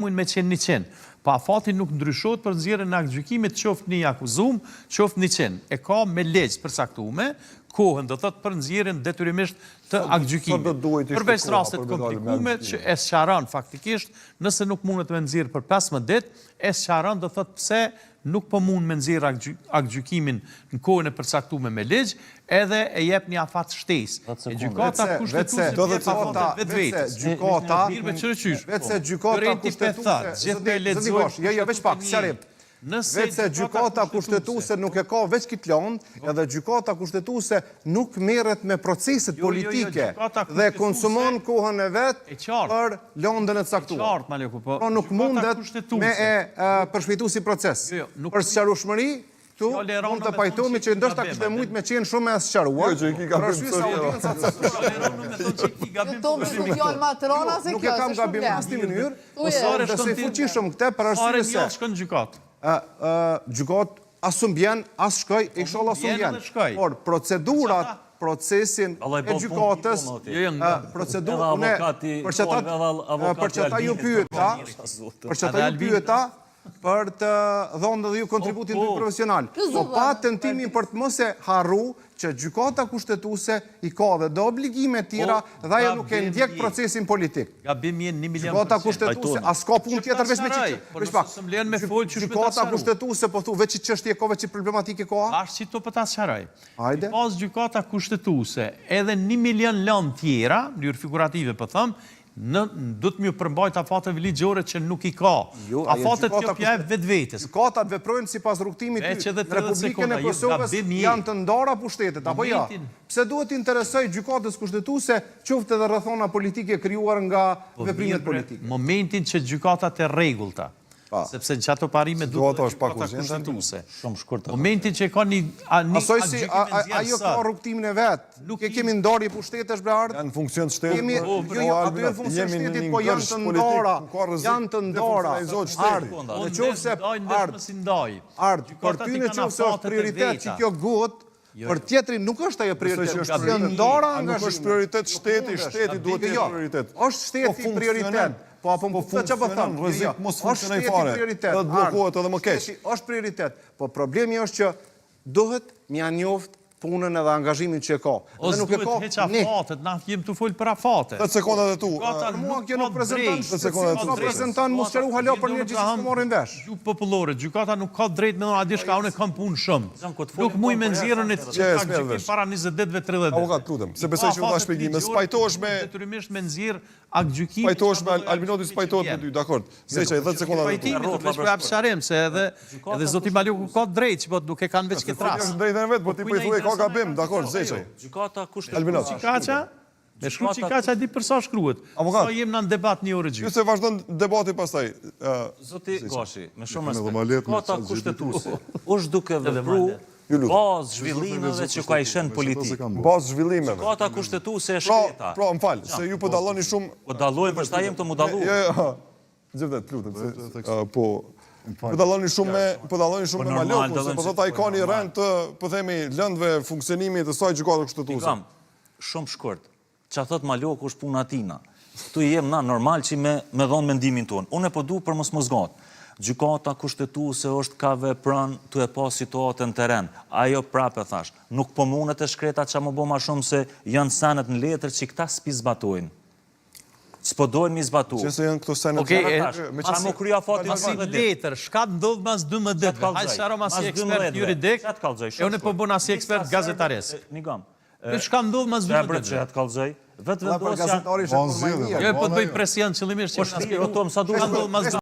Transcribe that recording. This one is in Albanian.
mund me qenë 100. Pa fati nuk ndryshot për nxjerrjen e aktgjykimit, qoftë një akuzum, qoftë 100. E ka me legj përcaktuar kohën, do thotë për nxjerrjen detyrimisht të aktgjykimit. Përveç rastet komplikume që e sqaron faktikisht, nëse nuk mundet me nxjerr për 15 ditë, e sqaron do thotë pse nuk po mund me nxjerr aktgjykimin në kohën e përcaktuar me ligj, edhe e jep një afat shtesë. E gjykata kushtetuese do të thotë vetvetes. Gjykata, vetëse gjykata kushtetuese, gjithë e lexosh. Jo, veç pak, sqarim. Vetëse gjykata kushtetuese nuk e ka veç këtë lëndë, edhe gjykata kushtetuese nuk merret me proceset politike dhe konsumon kohën e vet për lëndën e caktuar. Po nuk mundet me përshpejtu si proces. Për sqarueshmëri, tu mund të pajtohemi që ndoshta kishte mujt me qenë shumë e sqaruar. Nuk e kam gabim në asnjë mënyrë. Ose si fuqishëm këtë për arsye se gjykat asum bjen, as shkoj, inshallah asum bjen. Por procedurat, procesin e gjykatës, për çata ju pyeta, për të dhënë dhe ju kontributin të profesional. Po pa tentimin për të mos e harru që gjykata kushtetuese i ka dhe do obligime tjera dhe ajo nuk e ndjek procesin politik. Gjykata kushtetuese, as ka punë tjetër veç me çështë. Gjykata kushtetuese po thu veç çështje ka veç problematike ka. Tash çito po ta sqaroj. Pas gjykata kushtetuese, edhe 1 milion lëndë tjera, në mënyrë figurative po them, do të më përmbajt afatet ligjore që nuk i ka. Afatet kjo jep vetvetes. Gjykatat veprojnë sipas rrugtimit në Republikën e Kosovës, janë të ndara pushtetet, apo jo? Pse duhet interesoj gjykatës kushtetuese qoftë edhe rrethona politike krijuar nga veprimet politike? Momentin që gjykatat e rregullta, sepse në qato parime duhet gjykata kushtetuese. Momentin që ka një asoj si ajo ka rrugtimin e vet. Nuk e kemi ndarje pushtetesh bre ardh. Janë funksion shtetit. Aty në funksion shtetit, po janë të ndara. Janë të ndara. Nëse për ty nëse është prioritet që kjo guhet, për tjetrin nuk është ajo prioritet. Është ndara nga nuk është prioritet shteti duhet të jetë prioritet. Është shteti prioritet. Po apo më këtë që po thëmë, është shteti prioritet, është prioritet, po problemi është që duhet mja njoft punën edhe angazhimin që e ka. Ose duhet heq afatet, na jem të folë për afatet. 10 sekondat e tu. Mua kjo nuk prezentan mos qëru halo për një gjithë që morin vesh. Gjukë popullore, gjykata nuk ka drejt me në adish ka unë e kam punë shumë. Nuk muj me nëzirën e të gjykim para 20 ditëve 30 ditë. Avokat, lutem, se besoj që u dha shpjegime, spajtohesh me... Detyrimisht me nëzirë aktgjykim... Spajtohesh me Albinoti, spajtohet me ty, dakord. Zeqaj, 10 sekondat e tu. Pajtimi, të veç për sharim, se edhe zoti Maljoku ka drejt, që nuk e kanë veç këtë ras. Drejtën e vetë, po ti po i thuaj ka gabim, dakord, zeqaj. Gjykata kushtetuese. Çikaça? Me shkruaj Çikaça di për sa shkruhet. Sa jem në debat një orë gjysmë. Jo se vazhdon debati pastaj. Zoti Gashi, me shumë respekt. Gjykata kushtetuese është duke vepruar bazë zhvillimeve që ka ishen politik. Bazë zhvillimeve. Gjykata kushtetuese është shkreta. Pra, më falë, se ju po dalloni shumë... Po dallojmë, për shta jem të mu dallu. Gjithet, lutem, po... Po dalloni shumë me Maljoku, se po thot ai ka një rend të, po themi, lëndëve funksionimit të saj gjykata kushtetuese. Ikam, shumë shkurt. Qa thot Maljoku është puna tina. Tu jem na normal që me dhonë mendimin tonë. Unë e po du për mos mosgat. Gjykata kushtetuese është ka vepran të e pa situatën të ren. Ajo prapë thash. Nuk po mundet e shkreta që më bo ma shumë se janë senet në letër që këta s'pi zbatojnë. S'po dojnë mi zbatu. Qëse janë këto senet të me që më krya fatin si letër, shka të ndodhë mas 12 ditë. Hajtë sharom as si ekspert juridik, e unë po bën as si ekspert gazetares. Nigam. Shka ndodhë mas 12 ditë. Që të kalzoj. Vetë vendosja... Jo, po të bëj presion qëllimisht që po shtirë, o tom, sa duhet